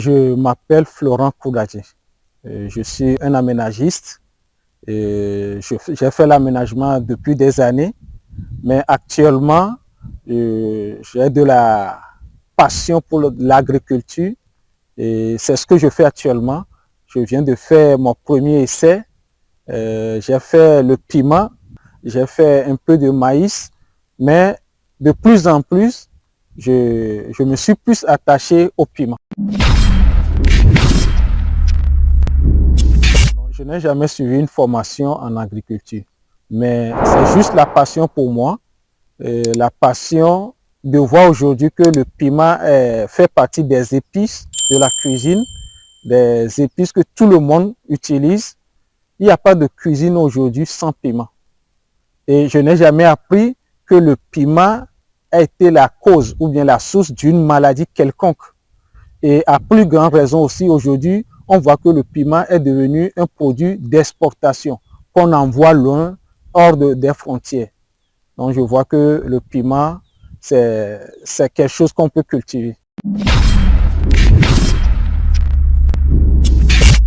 Je m'appelle Florent Koudadji. Je suis un aménagiste. J'ai fait l'aménagement depuis des années, mais actuellement, j'ai de la passion pour l'agriculture et c'est ce que je fais actuellement. Je viens de faire mon premier essai. J'ai fait le piment, j'ai fait un peu de maïs, mais de plus en plus, je me suis plus attaché au piment. Je n'ai jamais suivi une formation en agriculture, mais c'est juste la passion pour moi, la passion de voir aujourd'hui que le piment fait partie des épices de la cuisine, des épices que tout le monde utilise. Il n'y a pas de cuisine aujourd'hui sans piment. Et je n'ai jamais appris que le piment a été la cause ou bien la source d'une maladie quelconque. Et à plus grande raison aussi, aujourd'hui, on voit que le piment est devenu un produit d'exportation qu'on envoie loin, hors des frontières. Donc je vois que le piment, c'est quelque chose qu'on peut cultiver.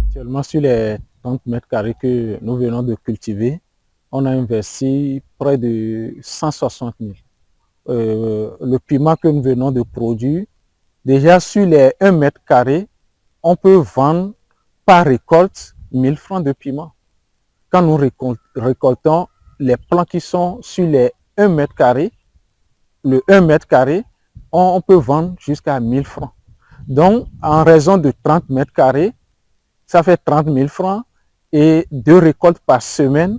Actuellement, sur les 30 mètres carrés que nous venons de cultiver, on a investi près de 160 000. Le piment que nous venons de produire, déjà sur les 1 mètre carré, on peut vendre par récolte 1000 francs de piment. Quand nous récoltons les plants qui sont sur les 1 mètre carré, le 1 mètre carré, on peut vendre jusqu'à 1000 francs. Donc, en raison de 30 mètres carrés, ça fait 30 000 francs et 2 récoltes par semaine,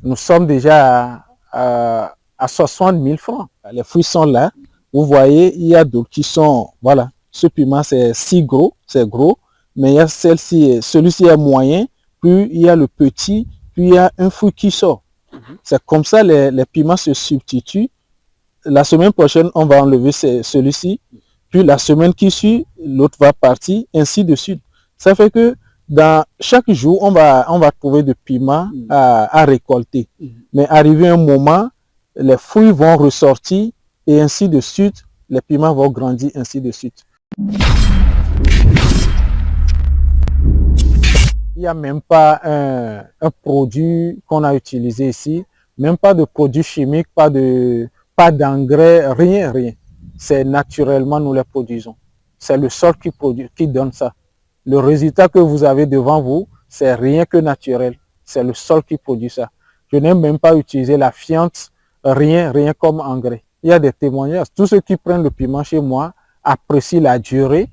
nous sommes déjà à 60 000 francs. Les fruits sont là. Vous voyez, il y a d'autres qui sont, voilà, ce piment c'est si gros, c'est gros, mais il y a celui-ci est moyen, puis il y a le petit, puis il y a un fruit qui sort. C'est comme ça les piments se substituent. La semaine prochaine, on va enlever celui-ci, puis la semaine qui suit, l'autre va partir, ainsi de suite. Ça fait que dans chaque jour, on va trouver de piments à récolter. Mais arrivé un moment, les fruits vont ressortir et ainsi de suite, les piments vont grandir, ainsi de suite. Il n'y a même pas un produit qu'on a utilisé ici, même pas de produits chimiques, pas d'engrais, rien. C'est naturellement, nous les produisons. C'est le sol qui donne ça. Le résultat que vous avez devant vous, c'est rien que naturel. C'est le sol qui produit ça. Je n'ai même pas utilisé la fiente, rien comme engrais. Il y a des témoignages. Tous ceux qui prennent le piment chez moi apprécient la durée.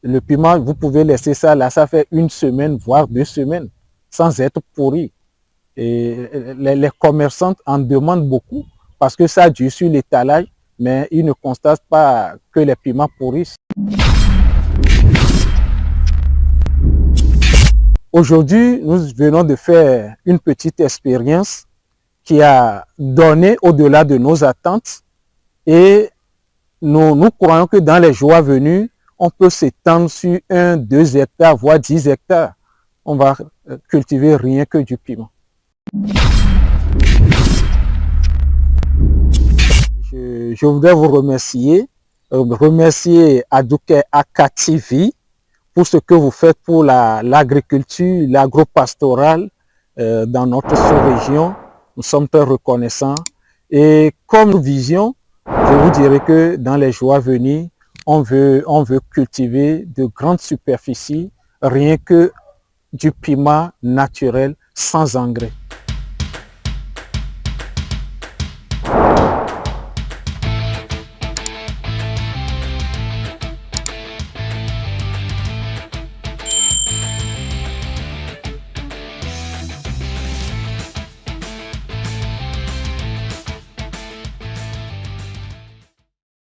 Le piment, vous pouvez laisser ça là, ça fait 1 semaine, voire 2 semaines, sans être pourri. Et les commerçantes en demandent beaucoup parce que ça dure sur l'étalage, mais ils ne constatent pas que les piments pourrissent. Aujourd'hui, nous venons de faire une petite expérience qui a donné au-delà de nos attentes et nous croyons que dans les jours à venir, on peut s'étendre sur 1, 2 hectares, voire 10 hectares. On va cultiver rien que du piment. Je voudrais vous remercier Adouké Aka TV pour ce que vous faites pour l'agriculture, l'agro-pastoral dans notre sous-région. Nous sommes très reconnaissants. Et comme vision, je vous dirais que dans les jours à venir, on veut cultiver de grandes superficies, rien que du piment naturel sans engrais.